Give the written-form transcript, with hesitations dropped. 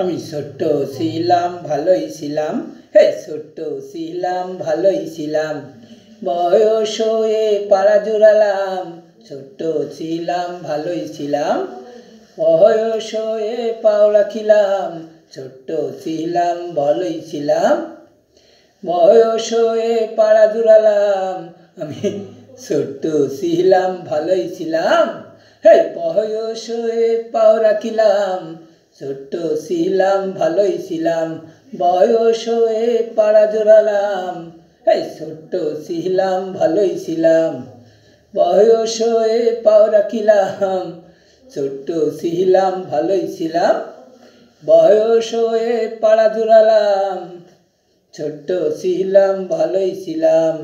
আমি ছোট্ট ছিলাম ভালোই ছিলাম, হে ছোট্ট ছিলাম ভালোই ছিলাম, বয়স হয়ে পাড়া জোড়ালাম। ছোট্ট ছিলাম ভালোই ছিলাম, বয়স হয়ে পাও রাখিলাম। ছোট্ট ছিলাম ভালোই ছিলাম, বয়স হয়ে পাড়া জোড়ালাম। আমি ছোট্ট ছিলাম ভালোই ছিলাম, হে বয়স হয়ে পাও রাখিলাম। ছোট্ট ছিলাম ভালোই ছিলাম, বয়স হয়ে পাড়া জোড়ালাম। এই ছোট্ট ছিলাম ভালোই ছিলাম, বয়স হয়ে পাও রাখিলাম। ছোট্ট ছিলাম ভালোই ছিলাম, বয়স হয়ে পাড়া জোড়ালাম। ছোট্ট ছিলাম ভালোই ছিলাম।